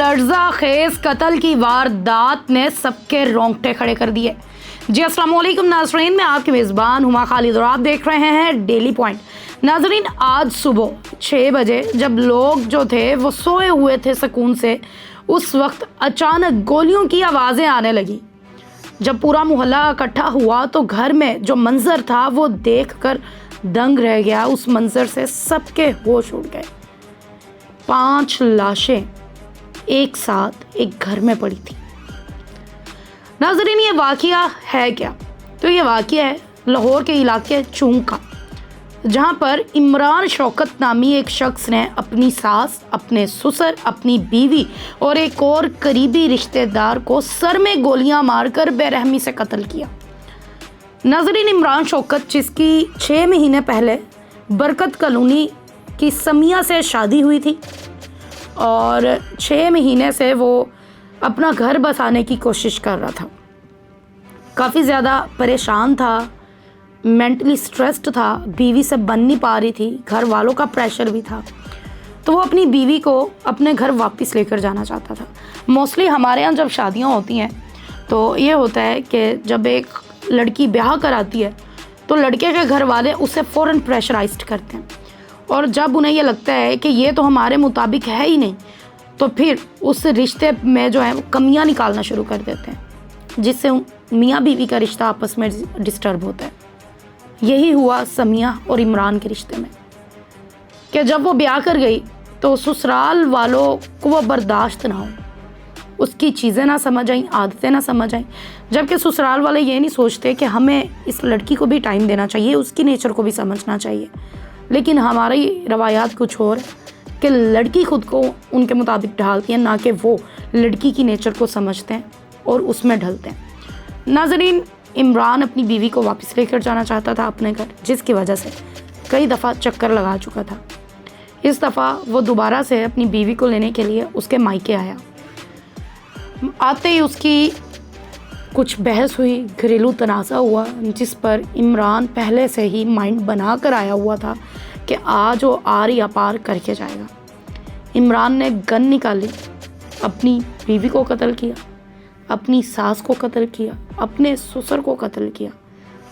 लर्जा खेज कत्ल की वारदात ने सबके रोंगटे खड़े कर दिए। जी अस्सलाम वालेकुम नाज़रीन, मैं आपकी मेज़बान हुमा खालिद और आप देख रहे हैं डेली पॉइंट। नाज़रीन, आज सुबह 6 बजे जब लोग जो थे वो सोए हुए थे सुकून से, उस वक्त अचानक गोलियों की आवाज़ें आने लगी। जब पूरा मोहल्ला इकट्ठा हुआ तो घर में जो मंजर था वो देखकर दंग रह गया। उस मंजर से सबके होश उड़ गए। 5 लाशें एक साथ एक घर में पड़ी थी। नाज़रीन, ये वाक़या है क्या? तो ये वाक़या है लाहौर के इलाके चूंग का, जहाँ पर इमरान शौकत नामी एक शख्स ने अपनी सास, अपने ससुर, अपनी बीवी और एक और करीबी रिश्तेदार को सर में गोलियां मारकर बेरहमी से कत्ल किया। नाज़रीन, इमरान शौकत, जिसकी 6 महीने पहले बरकत कॉलोनी की समिया से शादी हुई थी और 6 महीने से वो अपना घर बसाने की कोशिश कर रहा था, काफ़ी ज़्यादा परेशान था, मेंटली स्ट्रेस्ड था, बीवी से बन नहीं पा रही थी, घर वालों का प्रेशर भी था, तो वो अपनी बीवी को अपने घर वापस लेकर जाना चाहता था। मोस्टली हमारे यहाँ जब शादियाँ होती हैं तो ये होता है कि जब एक लड़की ब्याह कराती है तो लड़के के घर वाले उसे फ़ौरन प्रेशराइज्ड करते हैं, और जब उन्हें ये लगता है कि ये तो हमारे मुताबिक है ही नहीं, तो फिर उस रिश्ते में जो है वो कमियां निकालना शुरू कर देते हैं, जिससे मियाँ बीवी का रिश्ता आपस में डिस्टर्ब होता है। यही हुआ समिया और इमरान के रिश्ते में कि जब वो ब्याह कर गई तो ससुराल वालों को वो बर्दाश्त ना हो, उसकी चीज़ें ना समझ आई, आदतें ना समझ आई, जबकि ससुराल वाले ये नहीं सोचते कि हमें इस लड़की को भी टाइम देना चाहिए, उसकी नेचर को भी समझना चाहिए। लेकिन हमारी रवायात कुछ और कि लड़की खुद को उनके मुताबिक ढालती है, ना कि वो लड़की की नेचर को समझते हैं और उसमें ढलते हैं। नाज़रीन, इमरान अपनी बीवी को वापस लेकर जाना चाहता था अपने घर, जिसकी वजह से कई दफ़ा चक्कर लगा चुका था। इस दफ़ा वो दोबारा से अपनी बीवी को लेने के लिए उसके मायके आया। आते ही उसकी कुछ बहस हुई, घरेलू तनाज़ा हुआ, जिस पर इमरान पहले से ही माइंड बना कर आया हुआ था कि आज वो आर या पार करके जाएगा। इमरान ने गन निकाली, अपनी बीवी को कत्ल किया, अपनी सास को कत्ल किया, अपने ससुर को कत्ल किया,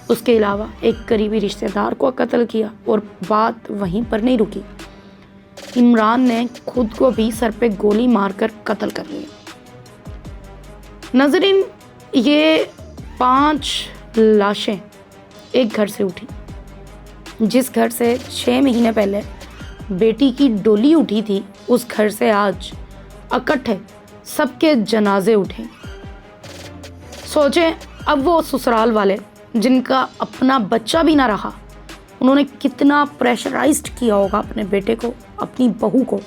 उसके अलावा एक करीबी रिश्तेदार को कत्ल किया, और बात वहीं पर नहीं रुकी। इमरान ने खुद को भी सर पे गोली मारकर कत्ल कर लिया। नाज़रीन, ये 5 लाशें एक घर से उठी। जिस घर से 6 महीने पहले बेटी की डोली उठी थी, उस घर से आज इकट्ठे सबके जनाजे उठे। सोचें, अब वो ससुराल वाले जिनका अपना बच्चा भी ना रहा, उन्होंने कितना प्रेशराइज्ड किया होगा अपने बेटे को, अपनी बहू को।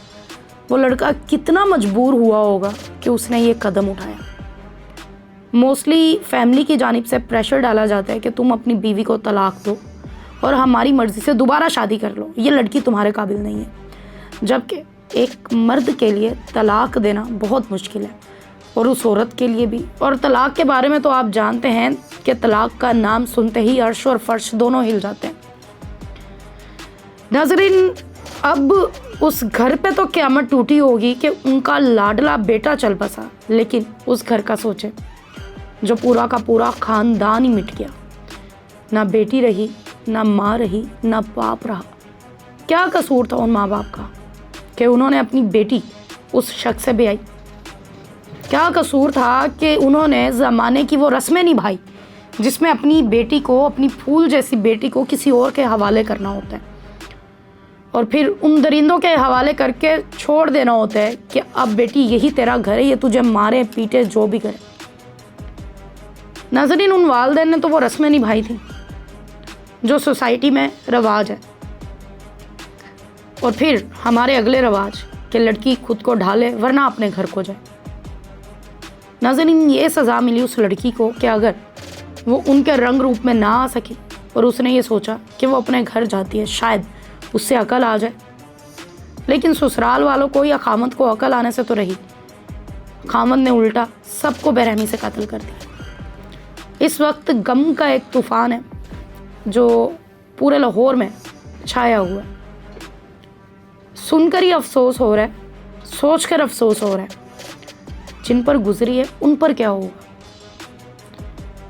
वो लड़का कितना मजबूर हुआ होगा कि उसने ये कदम उठाया। मोस्टली फैमिली की जानिब से प्रेशर डाला जाता है कि तुम अपनी बीवी को तलाक दो और हमारी मर्ज़ी से दोबारा शादी कर लो, ये लड़की तुम्हारे काबिल नहीं है। जबकि एक मर्द के लिए तलाक देना बहुत मुश्किल है, और उस औरत के लिए भी। और तलाक के बारे में तो आप जानते हैं कि तलाक का नाम सुनते ही अर्श और फर्श दोनों हिल जाते हैं। नाज़रीन, अब उस घर पे तो क़यामत टूटी होगी कि उनका लाडला बेटा चल बसा, लेकिन उस घर का सोचे जो पूरा का पूरा ख़ानदान ही मिट गया। ना बेटी रही, ना माँ रही, ना बाप रहा। क्या कसूर था उन माँ बाप का कि उन्होंने अपनी बेटी उस शख्स से ब्याई? क्या कसूर था कि उन्होंने ज़माने की वो रस्में निभाई जिसमें अपनी बेटी को, अपनी फूल जैसी बेटी को किसी और के हवाले करना होता है, और फिर उन दरिंदों के हवाले करके छोड़ देना होता है कि अब बेटी यही तेरा घर है, ये तुझे मारे पीटे जो भी करे। नाज़रीन, उन वालिदैन ने तो वो रस्में निभाई थी जो सोसाइटी में रवाज है, और फिर हमारे अगले रवाज कि लड़की खुद को ढाले वरना अपने घर को जाए। नाज़रीन, ये सज़ा मिली उस लड़की को कि अगर वो उनके रंग रूप में ना आ सकी और उसने ये सोचा कि वो अपने घर जाती है, शायद उससे अकल आ जाए। लेकिन ससुराल वालों को या खामद को अकल आने से तो रही, खामद ने उल्टा सबको बेरहमी से कत्ल कर दिया। इस वक्त गम का एक तूफ़ान है जो पूरे लाहौर में छाया हुआ है। सुनकर ही अफसोस हो रहा है, सोचकर अफसोस हो रहा है जिन पर गुजरी है उन पर क्या होगा?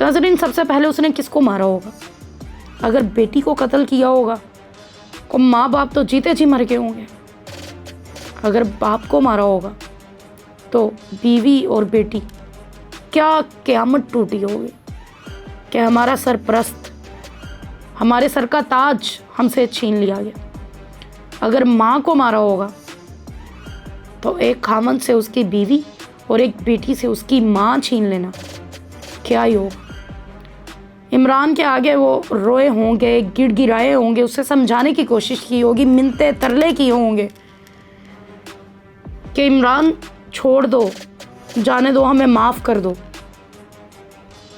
नाज़रीन, सबसे पहले उसने किसको मारा होगा? अगर बेटी को कत्ल किया होगा तो माँ बाप तो जीते जी मर गए होंगे। अगर बाप को मारा होगा तो बीवी और बेटी, क्या क़यामत टूटी होगी कि हमारा सरपरस्त, हमारे सर का ताज हमसे छीन लिया गया। अगर माँ को मारा होगा तो एक खामन से उसकी बीवी और एक बेटी से उसकी माँ छीन लेना, क्या ही होगा? इमरान के आगे वो रोए होंगे, गिड़गिड़ाए होंगे, उसे समझाने की कोशिश की होगी, मिन्नतें तरले किए होंगे कि इमरान छोड़ दो, जाने दो, हमें माफ़ कर दो।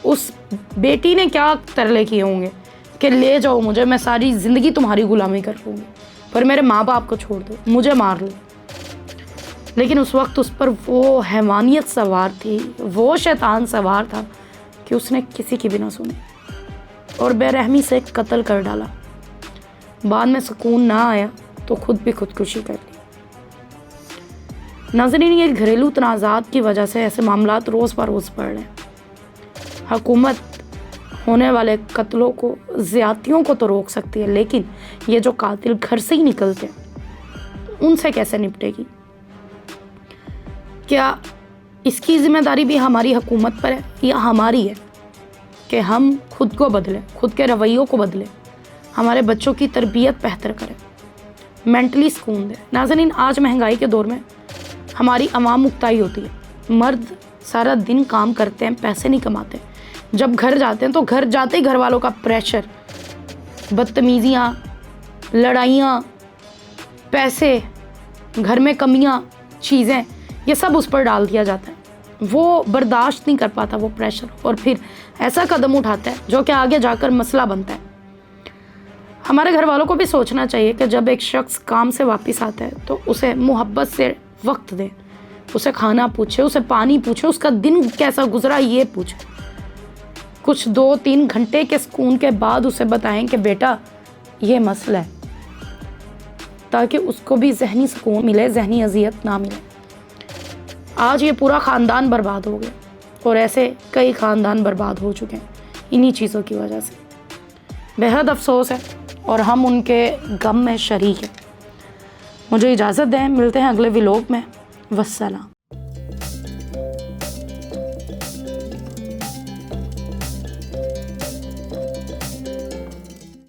उस बेटी ने क्या तरले किए होंगे कि ले जाओ मुझे, मैं सारी ज़िंदगी तुम्हारी गुलामी कर लूँगी, पर मेरे माँ बाप को छोड़ दो, मुझे मार लो। लेकिन उस वक्त उस पर वो हैवानियत सवार थी, वो शैतान सवार था कि उसने किसी की भी ना सुनी और बेरहमी से कत्ल कर डाला। बाद में सुकून ना आया तो खुद भी खुदकुशी कर ली। नाज़रीन, ये घरेलू तनाज़ात की वजह से ऐसे मामलात रोज़ बरोज़ बढ़ रहे हैं। हुकूमत होने वाले कत्लों को, ज़्यादतियों को तो रोक सकती है, लेकिन ये जो कातिल घर से ही निकलते हैं उनसे कैसे निपटेगी? क्या इसकी ज़िम्मेदारी भी हमारी हुकूमत पर है या हमारी है कि हम खुद को बदलें, खुद के रवैयों को बदलें, हमारे बच्चों की तरबियत बेहतर करें, मेंटली सुकून दें? नाज़रीन, आज महंगाई के दौर में हमारी आवाम मुक्ताई होती है। मर्द सारा दिन काम करते हैं, पैसे नहीं कमाते। जब घर जाते हैं तो घर जाते ही घर वालों का प्रेशर, बदतमीज़ियाँ, लड़ाइयाँ, पैसे, घर में कमियाँ, चीज़ें, ये सब उस पर डाल दिया जाता है। वो बर्दाश्त नहीं कर पाता वो प्रेशर, और फिर ऐसा कदम उठाता है जो कि आगे जाकर मसला बनता है। हमारे घर वालों को भी सोचना चाहिए कि जब एक शख्स काम से वापस आता है तो उसे मोहब्बत से वक्त दें, उसे खाना पूछे, उसे पानी पूछे, उसका दिन कैसा गुजरा ये पूछे। कुछ 2-3 घंटे के सुकून के बाद उसे बताएं कि बेटा ये मसला है, ताकि उसको भी ज़हनी सुकून मिले, ज़हनी अजियत ना मिले। आज ये पूरा ख़ानदान बर्बाद हो गया और ऐसे कई ख़ानदान बर्बाद हो चुके हैं इन्हीं चीज़ों की वजह से। बेहद अफसोस है और हम उनके गम में शरीक हैं। मुझे इजाज़त दें, मिलते हैं अगले व्लॉग में। वस्सलाम।